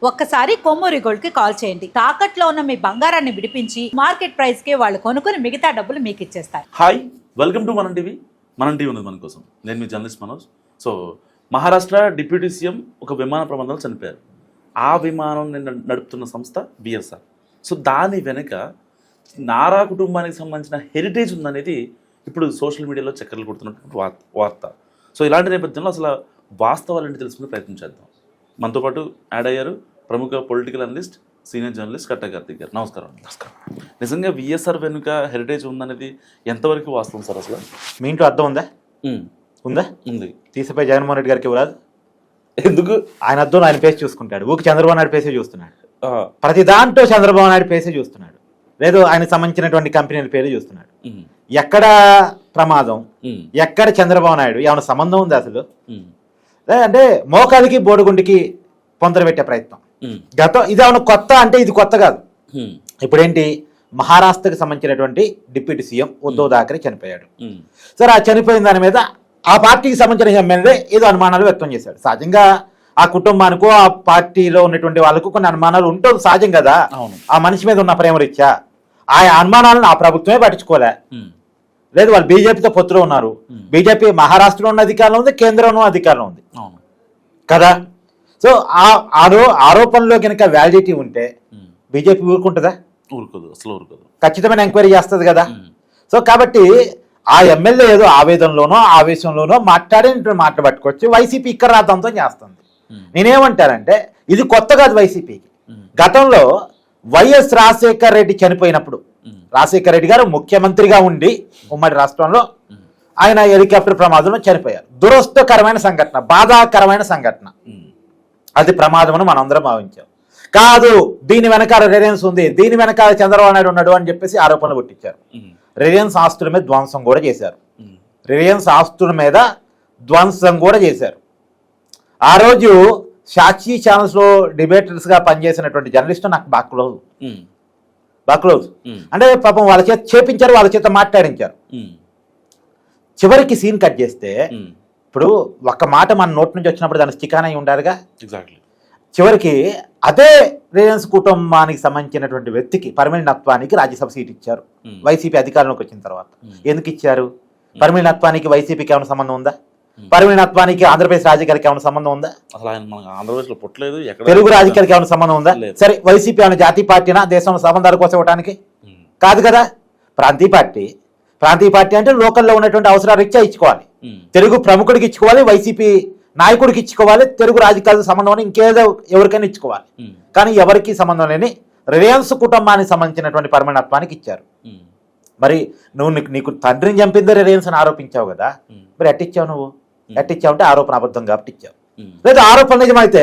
ఒక్కసారి కొమ్మూరి గోల్డ్ కి కాల్ చేయండి. తాకట్లో ఉన్న మీ బంగారాన్ని విడిపించి మార్కెట్ ప్రైస్ కి వాళ్ళు కొనుక్కుని మిగతా డబ్బులు మీకు ఇచ్చేస్తారు. Hi, welcome to Manam TV. Manam TV ఉన్నది మన కోసం. నేను మీ journalist Manoj. So Maharashtra deputy CM ఒక విమాన ప్రమాదంలో చనిపోయారు. ఆ విమానం నిన్న నడుపుతున్న సంస్థ బిఎస్ఆర్. సో దాని వెనుక నారా కుటుంబానికి సంబంధించిన హెరిటేజ్ ఉందనేది ఇప్పుడు సోషల్ మీడియాలో చక్కర్లు కొడుతున్నటువంటి వార్త. సో ఇలాంటి నేపథ్యంలో అసలు వాస్తవాలని తెలుసుకునే ప్రయత్నం చేద్దాం. మనతో పాటు యాడ్ అయ్యారు ప్రముఖ పొలిటికల్ అనలిస్ట్, సీనియర్ జర్నలిస్ట్ కట్టా కార్తిక్ గారు. నమస్కారం. నిజంగా విఎస్ఆర్ వెనుక హెరిటేజ్ ఉందనేది ఎంతవరకు వాస్తవం సార్? అసలు మీ ఇంట్లో అర్థం ఉందా? ఉందా? ఉంది. తీసిపోయి జగన్మోహన్ రెడ్డి గారికి ఇవ్వరాదు. ఎందుకు? ఆయన అర్థం ఆయన పేసి చూసుకుంటాడు. ఊరికి చంద్రబాబు నాయుడు పేసే చూస్తున్నాడు. ప్రతి దాంట్లో చంద్రబాబు నాయుడు పేసే చూస్తున్నాడు. లేదు ఆయనకు సంబంధించినటువంటి కంపెనీల పేరు చూస్తున్నాడు. ఎక్కడ ప్రమాదం, ఎక్కడ చంద్రబాబు నాయుడు, ఏమైనా సంబంధం ఉంది అసలు? అంటే మోకాలికి బోడిగుండికి పొందర పెట్టే ప్రయత్నం. ఇది ఏమైనా కొత్త అంటే ఇది కొత్త కాదు. ఇప్పుడేంటి, మహారాష్ట్రకు సంబంధించినటువంటి డిప్యూటీ సీఎం ఉద్ధవ్ థాకరే చనిపోయాడు. సరే, ఆ చనిపోయిన దాని మీద ఆ పార్టీకి సంబంధించిన ఎమ్మెల్యే ఏదో అనుమానాలు వ్యక్తం చేశాడు. సహజంగా ఆ కుటుంబానికి, ఆ పార్టీలో ఉన్నటువంటి వాళ్ళకు కొన్ని అనుమానాలు ఉంటుంది, సహజం కదా. ఆ మనిషి మీద ఉన్న ప్రేమరీత్యా ఆ అనుమానాలను ఆ ప్రభుత్వమే పట్టించుకోలే. లేదు, వాళ్ళు బీజేపీతో పొత్తులో ఉన్నారు. బీజేపీ మహారాష్ట్రలో ఉన్న అధికారంలో ఉంది, కేంద్రంలో అధికారంలో ఉంది కదా. సో ఆరోపణలో కనుక వ్యాలిడిటీ ఉంటే బీజేపీ ఊరుకుంటుందా? ఊరుకోదు, అసలు ఊరుకోదు. ఖచ్చితమైన ఎంక్వైరీ చేస్తుంది కదా. సో కాబట్టి ఆ ఎమ్మెల్యే ఏదో ఆవేదనలోనో ఆవేశంలోనో మాట్లాడేటువంటి మాటలు పట్టుకొచ్చి వైసీపీ ఇక్కడ రాద్దంతో చేస్తుంది. నేనేమంటానంటే ఇది కొత్త కాదు వైసీపీకి. గతంలో వైఎస్ రాజశేఖర్ రెడ్డి చనిపోయినప్పుడు, రాజశేఖర్ రెడ్డి గారు ముఖ్యమంత్రిగా ఉండి ఉమ్మడి రాష్ట్రంలో ఆయన హెలికాప్టర్ ప్రమాదంలో చనిపోయారు. దురదృష్టకరమైన సంఘటన, బాధాకరమైన సంఘటన. అది ప్రమాదం అని మనందరం భావించాం. కాదు, దీని వెనకాల రిలయన్స్ ఉంది, దీని వెనకాల చంద్రబాబు నాయుడు ఉన్నాడు అని చెప్పేసి ఆరోపణలు పుట్టించారు. రిలయన్స్ ఆస్తుల మీద ధ్వంసం కూడా చేశారు. రిలయన్స్ ఆస్తుల మీద ధ్వంసం కూడా చేశారు. ఆ రోజు సాక్షి ఛానల్స్ లో డిబేటర్స్ గా పనిచేసినటువంటి జర్నలిస్టు నాకు బాగా క్లోజ్. అంటే పాపం వాళ్ళ చేత చేపించారు, వాళ్ళ చేత మాట్లాడించారు. చివరికి సీన్ కట్ చేస్తే, ఇప్పుడు ఒక్క మాట మన నోటి నుంచి వచ్చినప్పుడు దాని స్టికాన్ అయి ఉండాలిగా. చివరికి అదే రిలయన్స్ కుటుంబానికి సంబంధించినటువంటి వ్యక్తికి పర్మినెంట్ నత్వానికి రాజ్యసభ సీట్ ఇచ్చారు వైసీపీ అధికారంలోకి వచ్చిన తర్వాత. ఎందుకు ఇచ్చారు? పర్మినెంట్ నత్వానికి వైసీపీకి ఏమైనా సంబంధం ఉందా? పర్మినెంట్ నత్వానికి ఆంధ్రప్రదేశ్ రాజకీయాలకు ఏమైనా సంబంధం ఉందా? తెలుగు రాజకీయాలకు ఏమైనా సంబంధం ఉందా? సరే, వైసీపీ ఏమైనా జాతీయ పార్టీనా దేశంలో సంబంధాల కోసం ఇవ్వడానికి? కాదు కదా. ప్రాంతీయ పార్టీ అంటే లోకల్లో ఉన్నటువంటి అవసరాలు రీత్యా ఇచ్చుకోవాలి. తెలుగు ప్రముఖుడికి ఇచ్చుకోవాలి, వైసీపీ నాయకుడికి ఇచ్చుకోవాలి, తెలుగు రాజకీయాలకు సంబంధం ఇంకేదో ఎవరికైనా ఇచ్చుకోవాలి. కానీ ఎవరికి సంబంధం లేని రిలయన్స్ కుటుంబానికి సంబంధించినటువంటి పరమాణత్వానికి ఇచ్చారు. మరి నీకు తండ్రిని చంపిందే రిలయన్స్ అని ఆరోపించావు కదా, మరి ఎట్టిచ్చావు? నువ్వు ఎట్టిచ్చావు అంటే ఆరోపణ అబద్ధం కాబట్టి ఇచ్చావు. లేదా ఆరోపణ నిజమైతే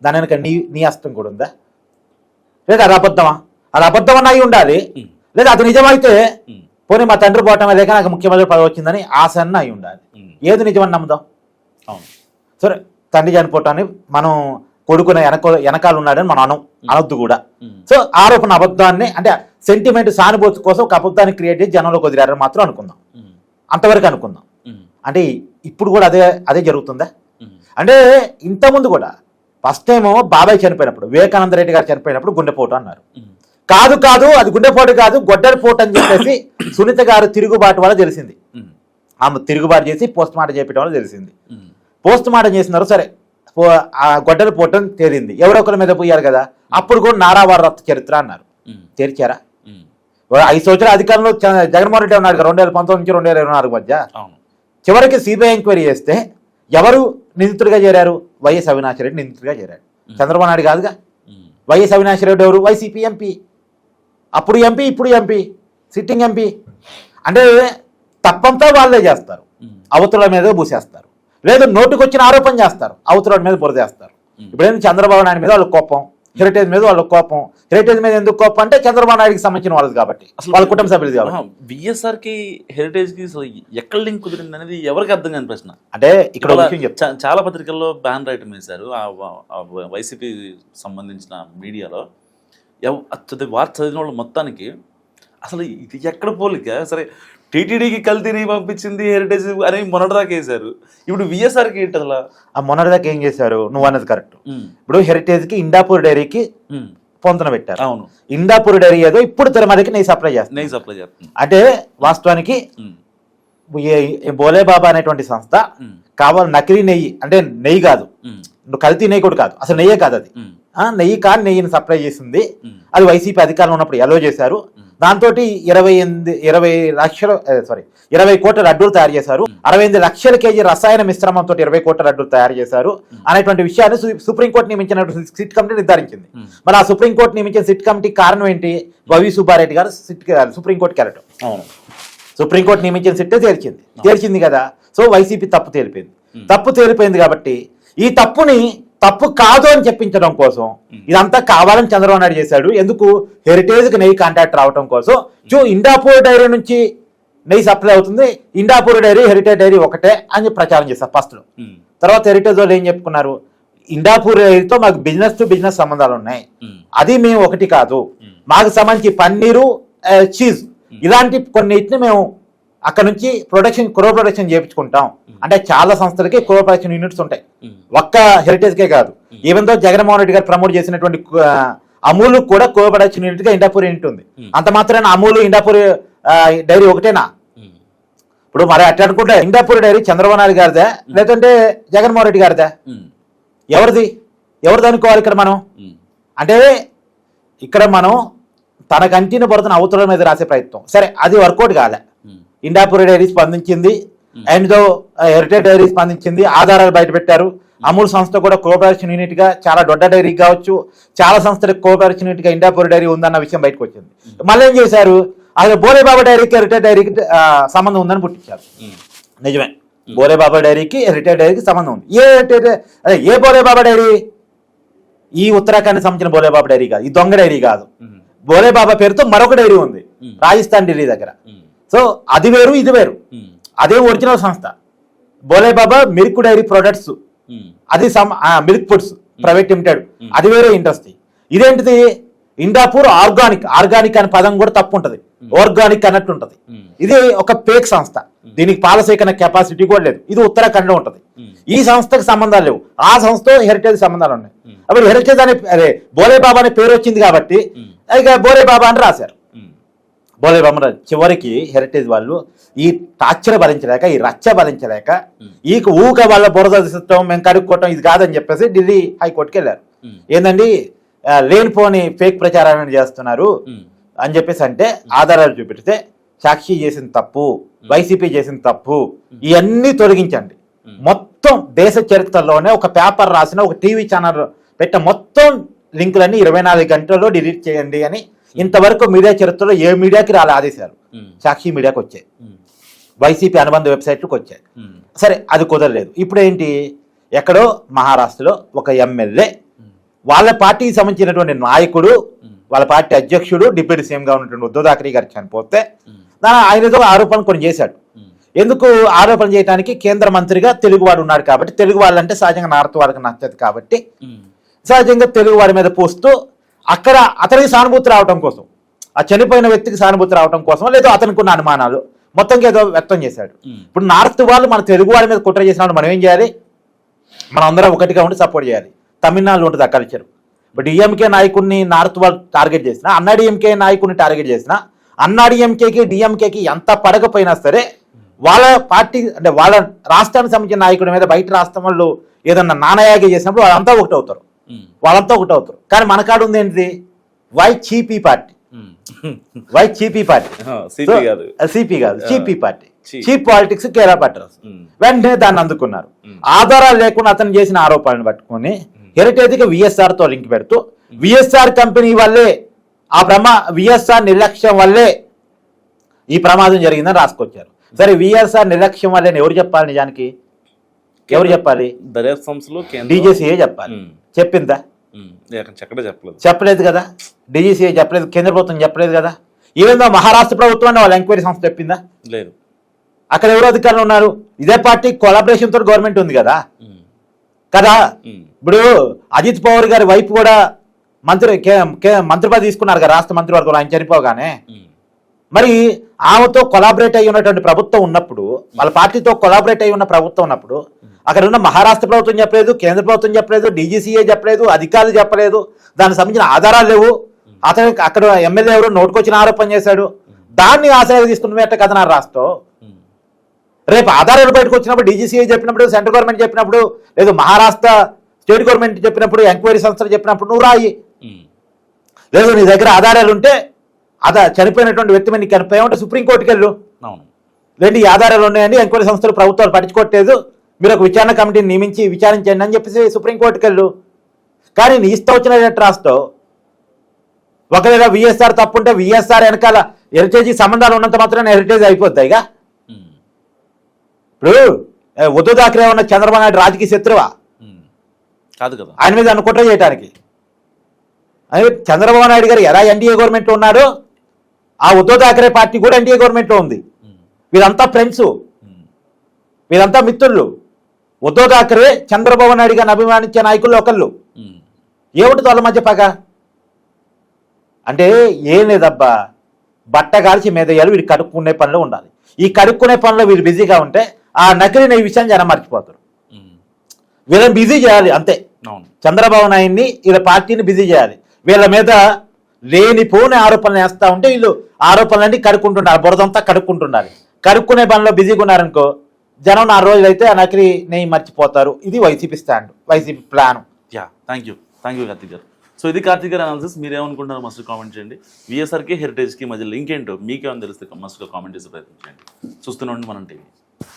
దాని వెనక నీ అస్తం కూడా ఉందా? లేదా అది అబద్ధమా? అది అబద్ధం అన్న అయి ఉండాలి. లేదా అది నిజమైతే పోనీ మా తండ్రి పోవటమే లేక నాకు ముఖ్యమంత్రి పదవి వచ్చిందని ఆశ అన్న అయి ఉండాలి. ఏది నిజమని నమ్ముదాం? సరే, తండ్రి చనిపోవటాన్ని మనం కొడుకున్న వెనకాల ఉన్నాడని మనం అనొద్దు కూడా. సో ఆరోపణ అబద్ధాన్ని, అంటే సెంటిమెంట్ సానుభూతి కోసం ఒక అబద్ధాన్ని క్రియేట్ చేసి జనంలోకి వదిలేరని మాత్రం అనుకుందాం. అంతవరకు అనుకుందాం. అంటే ఇప్పుడు కూడా అదే జరుగుతుందా? అంటే ఇంతకుముందు కూడా ఫస్ట్ టైం బాబాయ్ చనిపోయినప్పుడు, వివేకానంద రెడ్డి గారు చనిపోయినప్పుడు గుండెపోటు అన్నారు. కాదు అది గుండెపోటు కాదు, గొడ్డలిపోటు అని చెప్పేసి సునీత గారు తిరుగుబాటు వల్ల తెలిసింది. ఆమె తిరుగుబాటు చేసి పోస్ట్ మార్టం చేయడం వల్ల తెలిసింది. పోస్ట్ మార్టం చేసినారు, సరే ఆ గొడ్డలిపోటు అని తేలింది. ఎవరొకరి మీద పోయారు కదా. అప్పుడు కూడా నారావారి రక్త చరిత్ర అన్నారు. తెరిచారా? 5 సంవత్సరాల అధికారంలో జగన్మోహన్ రెడ్డి ఉన్నారు 2019 నుంచి 2024 మధ్య. చివరికి సిబిఐ ఎంక్వైరీ చేస్తే ఎవరు నిందితుడిగా చేరారు? వైఎస్ అవినాష్ రెడ్డి నిందితుడిగా చేరాడు. చంద్రబాబు నాయుడు కాదుగా. వైఎస్ అవినాష్ రెడ్డి ఎవరు? YCP MP. అప్పుడు ఎంపీ, ఇప్పుడు ఎంపీ, సిట్టింగ్ ఎంపీ. అంటే తప్పంతా వాళ్ళే చేస్తారు, అవతల మీద పూసేస్తారు. లేదు, నోటుకొచ్చిన ఆరోపణ చేస్తారు, అవతల మీద బురదేస్తారు. ఇప్పుడేంటి, చంద్రబాబు నాయుడు మీద వాళ్ళ కోపం, హెరిటేజ్ మీద వాళ్ళ కోపం. హెరిటేజ్ మీద ఎందుకు కోపం అంటే చంద్రబాబు నాయుడుకి సంబంధించిన వాళ్ళది కాబట్టి, వాళ్ళ కుటుంబ సభ్యులు కాబట్టి. విఎస్ఆర్ కి హెరిటేజ్ కి ఎక్కడ లింక్ కుదిరింది అనేది ఎవరికి అర్థం కాని ప్రశ్న. అంటే ఇక్కడ చాలా పత్రికల్లో బ్యాన్ రైటం వేశారు వైసీపీ సంబంధించిన మీడియాలో. వార్త చదివిన వాళ్ళు మొత్తానికి అసలు ఇది ఎక్కడ పోలిక? సరే, టీటీడీకి కల్తీని పంపించింది హెరిటేజ్ అని మొన్నటిదాకా వేశారు. ఇప్పుడు విఎస్ఆర్కి ఏంటి అసలు? ఆ మొన్నటిదాకా ఏం చేశారు? నువ్వు అన్నది కరెక్ట్. ఇప్పుడు హెరిటేజ్ కి ఇండాపూర్ డైరీకి పొంతన పెట్టారు. అవును, ఇండాపూర్ డైరీ ఏదో ఇప్పుడు తిరుమలకి నెయ్యి సప్లై చేస్తారు. అంటే వాస్తవానికి బోలేబాబా అనేటువంటి సంస్థ కావాలి నకిలీ నెయ్యి, అంటే నెయ్యి కాదు, కల్తీ నెయ్యి కూడా కాదు, అసలు నెయ్యే కాదు అది, నెయ్యి కాని నెయ్యిని సప్లై చేసింది. అది వైసీపీ అధికారంలో ఉన్నప్పుడు ఎలో చేశారు. దాంతో 20 కోట్ల లడ్డూలు తయారు చేశారు. 68 లక్షల కేజీ రసాయన మిశ్రమంతో 20 కోట్ల లడ్డూలు తయారు చేశారు అనేటువంటి విషయాన్ని సుప్రీంకోర్టు నియమించిన సిట్ కమిటీ నిర్ధారించింది. మరి ఆ సుప్రీంకోర్టు నియమించిన సిట్ కమిటీ కారణం ఏంటి? వైవి సుబ్బారెడ్డి గారు సుప్రీంకోర్టుకి వెళ్ళటం. అవును, సుప్రీంకోర్టు నియమించిన సిట్టే తేల్చింది కదా. సో వైసీపీ తప్పు తేలిపోయింది కాబట్టి ఈ తప్పుని తప్పు కాదు అని చెప్పించడం కోసం ఇదంతా కావాలని చంద్రబాబు నాయుడు చేశాడు. ఎందుకు? హెరిటేజ్కి నెయ్యి కాంట్రాక్ట్ రావడం కోసం. ఇండాపూర్ డైరీ నుంచి నెయ్యి సప్లై అవుతుంది, ఇండాపూర్ డైరీ హెరిటేజ్ డైరీ ఒకటే అని ప్రచారం చేశారు ఫస్ట్ లో. తర్వాత హెరిటేజ్ వాళ్ళు ఏం చెప్పుకున్నారు? ఇండాపూర్ డైరీతో మాకు బిజినెస్ టు బిజినెస్ సంబంధాలు ఉన్నాయి, అది మేము ఒకటి కాదు, మాకు సంబంధించి పన్నీరు, చీజ్ ఇలాంటి కొన్నిటిని మేము అక్కడ నుంచి కో ప్రొడక్షన్ చేయించుకుంటాం. అంటే చాలా సంస్థలకి కో ప్రొడక్షన్ యూనిట్స్ ఉంటాయి, ఒక్క హెరిటేజ్కే కాదు. ఈవెన్ దో జగన్మోహన్ రెడ్డి గారు ప్రమోట్ చేసినటువంటి అమూల్ కూడా కో ప్రొడక్షన్ యూనిట్ గా ఇండాపూర్ యూనిట్ ఉంది. అంత మాత్రాన అమూల్ ఇండాపూర్ డైరీ ఒకటేనా? ఇప్పుడు మరి అట్లా అనుకుంటే ఇండాపూర్ డైరీ చంద్రబాబు నాయుడు గారిదే లేదంటే జగన్మోహన్ రెడ్డి గారిదే? ఎవరిది అనుకోవాలి ఇక్కడ మనం? అంటే ఇక్కడ మనం తన కంటిని పడుతున్న అవతల మీద రాసే ప్రయత్నం. సరే, అది వర్కౌట్ కాలే. ఇండాపూర్ డైరీ స్పందించింది, అండ్ దో హెరిటేజ్ డైరీ స్పందించింది, ఆధారాలు బయట పెట్టారు. అమూల్ సంస్థ కూడా కోఆపరేషన్ యూనిట్ గా చాలా దొడ్డ డైరీ కావచ్చు, చాలా సంస్థలకు కోఆపరేషన్ యూనిట్ గా ఇండాపూర్ డైరీ ఉందన్న విషయం బయటకు వచ్చింది. మళ్ళీ ఏం చేశారు? అసలు బోలేబాబా డైరీకి హెరిటేజ్ డైరీకి సంబంధం ఉందని పుట్టించారు. నిజమే, బోలేబాబా డైరీకి హెరిటేజ్ డైరీకి సంబంధం ఉంది. ఏ బోలేబాబా డైరీ? ఈ ఉత్తరాఖండ్ సంబంధించిన బోలేబాబా డైరీ కాదు, ఈ దొంగ డైరీ కాదు. బోలేబాబా పేరుతో మరొక డైరీ ఉంది రాజస్థాన్ ఢిల్లీ దగ్గర. సో అది వేరు, ఇది వేరు. అదే ఒరిజినల్ సంస్థ బోలేబాబా మిల్క్ డైరీ ప్రొడక్ట్స్, అది మిల్క్ ఫుడ్స్ ప్రైవేట్ లిమిటెడ్, అది వేరే ఇండస్ట్రీ. ఇదేంటిది? ఇండాపూర్ ఆర్గానిక్ అనే పదం కూడా తప్పు ఉంటది, ఆర్గానిక్ అన్నట్టు ఉంటది. ఇది ఒక పేక్ సంస్థ, దీనికి పాల సేకరణ కెపాసిటీ కూడా లేదు. ఇది ఉత్తరాఖండ్ లో ఉంటది. ఈ సంస్థకు సంబంధాలు లేవు, ఆ సంస్థతో హెరిటేజ్ సంబంధాలు ఉన్నాయి. అప్పుడు హెరిటేజ్ అనే బోలేబాబా అనే పేరు వచ్చింది కాబట్టి ఇక బోలేబాబా అని రాశారు. బోలేబాబా చివరికి హెరిటేజ్ వాళ్ళు ఈ టార్చర్ భరించలేక, ఈ రచ్చ భరించలేక, ఈ ఊక వాళ్ళ బురద సిస్టమ్ మేము కడుక్కోవటం ఇది కాదని చెప్పేసి ఢిల్లీ హైకోర్టుకి వెళ్ళారు. ఏందండి లేనిపోని ఫేక్ ప్రచారాన్ని చేస్తున్నారు అని చెప్పేసి అంటే ఆధారాలు చూపిస్తే సాక్షి చేసిన తప్పు, వైసీపీ చేసిన తప్పు, ఇవన్నీ తొలగించండి. మొత్తం దేశ చరిత్రలోనే ఒక పేపర్ రాసిన, ఒక టీవీ ఛానల్ పెట్టిన మొత్తం లింకులన్నీ 24 గంటల్లో డిలీట్ చేయండి అని ఇంతవరకు మీడియా చరిత్రలో ఏ మీడియాకి రాలే ఆదేశాలు. సాక్షి మీడియాకి వచ్చాయి, వైసీపీ అనుబంధ వెబ్సైట్లకు వచ్చాయి. సరే, అది కుదరలేదు. ఇప్పుడు ఏంటి? ఎక్కడో మహారాష్ట్రలో ఒక ఎమ్మెల్యే వాళ్ళ పార్టీకి సంబంధించినటువంటి నాయకుడు, వాళ్ళ పార్టీ అధ్యక్షుడు, డిప్యూటీ సీఎంగా ఉన్నటువంటి ఉద్ధవ్ ఠాక్రే గారు చనిపోతే ఆయనతో ఆరోపణలు కొన్ని చేశాడు. ఎందుకు ఆరోపణ చేయడానికి? కేంద్ర మంత్రిగా తెలుగువాడు ఉన్నాడు కాబట్టి, తెలుగు వాళ్ళంటే సహజంగా నార్త్ వాళ్ళకి నచ్చదు కాబట్టి సహజంగా తెలుగు వాడి మీద పోస్తూ అక్కడ అతనికి సానుభూతి రావడం కోసం, ఆ చనిపోయిన వ్యక్తికి సానుభూతి రావడం కోసం, లేదా అతనికి ఉన్న అనుమానాలు మొత్తంగా ఏదో వ్యక్తం చేశాడు. ఇప్పుడు నార్త్ వాళ్ళు మన తెలుగు వాడి మీద కుట్ర చేసినప్పుడు మనం ఏం చేయాలి? మనం అందరం ఒకటిగా ఉండి సపోర్ట్ చేయాలి. తమిళనాడులో ఉంటుంది ఆ కల్చర్. ఇప్పుడు డిఎంకే నాయకుడిని నార్త్ వాళ్ళు టార్గెట్ చేసినా, అన్నాడీఎంకే నాయకుడిని టార్గెట్ చేసినా, అన్నాడీఎంకేకి డిఎంకేకి ఎంత పడకపోయినా సరే వాళ్ళ పార్టీ అంటే వాళ్ళ రాష్ట్రానికి సంబంధించిన నాయకుడి మీద బయట రాష్ట్రం వాళ్ళు ఏదన్నా నానయాగి చేసినప్పుడు వాళ్ళంతా ఒకటి అవుతారు. కానీ మన కాడ ఉంది ఏంటిది? వైసీపీ పార్టీ, సిపి కాదు, చీపీ పార్టీ, చీప్ పాలిటిక్స్ కేరా పట్టరస్. వెంటనే దాన్ని అందుకున్నారు. ఆధారాలు లేకుండా అతను చేసిన ఆరోపణలు పట్టుకుని హెరిటేజ్కి విఎస్ఆర్ తో లింక్ పెడుతూ విఎస్ఆర్ కంపెనీ వల్లే విఎస్ఆర్ నిర్లక్ష్యం వల్లే ఈ ప్రమాదం జరిగిందని రాసుకొచ్చారు. సరే, విఎస్ఆర్ నిర్లక్ష్యం వల్లే ఎవరు చెప్పాలి? నిజానికి ఎవరు చెప్పాలి? దర్యాప్తు సంస్థలు డీజీసీఏ చెప్పాలి. చెప్పిందా? చెప్పలేదు కదా. డీజీసీఏ చెప్పలేదు, కేంద్ర ప్రభుత్వం చెప్పలేదు కదా. ఈవెందో మహారాష్ట్ర ప్రభుత్వం వాళ్ళ ఎంక్వైరీ సంస్థ చెప్పిందా? లేదు. అక్కడ ఎవరు అధికారులు ఉన్నారు? ఇదే పార్టీ కొలాబరేషన్ తోటి గవర్నమెంట్ ఉంది కదా. ఇప్పుడు అజిత్ పవార్ గారి వైపు కూడా మంత్రి పదవి తీసుకున్నారు కదా రాష్ట్ర మంత్రివర్గంలో ఆయన చనిపోగానే. మరి ఆమెతో కొలాబరేట్ అయి ఉన్నటువంటి ప్రభుత్వం ఉన్నప్పుడు, వాళ్ళ పార్టీతో కొలాబరేట్ అయి ఉన్న ప్రభుత్వం ఉన్నప్పుడు అక్కడ ఉన్న మహారాష్ట్ర ప్రభుత్వం చెప్పలేదు, కేంద్ర ప్రభుత్వం చెప్పలేదు, డీజీసీఏ చెప్పలేదు, అధికారులు చెప్పలేదు, దానికి సంబంధించిన ఆధారాలు లేవు. అతను అక్కడ ఎమ్మెల్యే ఎవరు నోటుకొచ్చిన ఆరోపణ చేశాడు, దాన్ని ఆశ్రయ తీసుకున్నట్టే కదా నా రాష్ట్రం. రేపు ఆధారాలు బయటకు వచ్చినప్పుడు, డీజీసీఏ చెప్పినప్పుడు, సెంట్రల్ గవర్నమెంట్ చెప్పినప్పుడు, లేదు మహారాష్ట్ర స్టేట్ గవర్నమెంట్ చెప్పినప్పుడు, ఎంక్వైరీ సంస్థలు చెప్పినప్పుడు నువ్వు రాయి. లేదు నీ దగ్గర ఆధారాలు ఉంటే చనిపోయినటువంటి వ్యక్తి మీద నీకు కనిపోయామంటే సుప్రీంకోర్టుకి వెళ్ళు. లేండి ఈ ఆధారాలు ఉన్నాయండి, ఎంక్వైరీ సంస్థలు ప్రభుత్వాలు పట్టించుకోవట్లేదు, మీరు ఒక విచారణ కమిటీని నియమించి విచారించండి అని చెప్పేసి సుప్రీంకోర్టుకి వెళ్ళు. కానీ నీ ఇష్టం వచ్చినట్టు రాస్తావు. ఒకవేళ విఎస్ఆర్ తప్పుంటే విఎస్ఆర్ వెనకాల హెరిటేజ్ సంబంధాలు ఉన్నంత మాత్రం హెరిటేజ్ అయిపోతాయి. ఇప్పుడు ఉద్ధవ్ ఠాక్రే ఉన్న చంద్రబాబు నాయుడు రాజకీయ శత్రువా? కాదు కదా. ఆయన మీద అనుకుంటా చేయడానికి చంద్రబాబు నాయుడు గారు ఎలా ఎన్డీఏ గవర్నమెంట్ ఉన్నారో ఆ ఉద్ధవ్ ఠాక్రే పార్టీ కూడా ఎన్డీఏ గవర్నమెంట్లో ఉంది. వీరంతా ఫ్రెండ్స్, వీరంతా మిత్రులు. ఉద్ధవ్ ఠాక్రే చంద్రబాబు నాయుడు గారిని అభిమానించే నాయకులు ఒకళ్ళు. ఏమిటి వాళ్ళ మధ్య పగ అంటే? ఏం లేదబ్బా, బట్ట కాల్చి మీదయ్యాలు వీడు కడుక్కునే పనిలో ఉండాలి. ఈ కడుక్కునే పనిలో వీళ్ళు బిజీగా ఉంటే ఆ నకిలీ ఈ విషయం జనం మర్చిపోతారు. వీళ్ళని బిజీ చేయాలి అంతే. చంద్రబాబు నాయుడిని వీళ్ళ పార్టీని బిజీ చేయాలి. వీళ్ళ మీద లేనిపోని ఆరోపణలు వేస్తూ ఉంటే వీళ్ళు ఆరోపణలన్నీ కడుక్కుంటున్నారు, బురదంతా కడుక్కుంటున్నారు. కడుక్కునే పనిలో బిజీగా ఉన్నారనుకో, జనం 4 రోజులు అయితే ఆ నకిలీ నెయ్యి మర్చిపోతారు. ఇది YCP stand, YCP plan. Thank you Karthik గారు. సో ఇది కార్తీక్ గారు అనాలిసిస్. మీరేమనుకుంటున్నారు మస్ట్ కామెంట్ చేయండి. విఎస్ఆర్కి హెరిటేజ్కి మధ్యలో ఇంకేంటో మీకేమైనా తెలిస్తే మస్ట్గా కామెంట్ చేసే ప్రయత్నం చేయండి. చూస్తూనే ఉండి మనం టీవీ.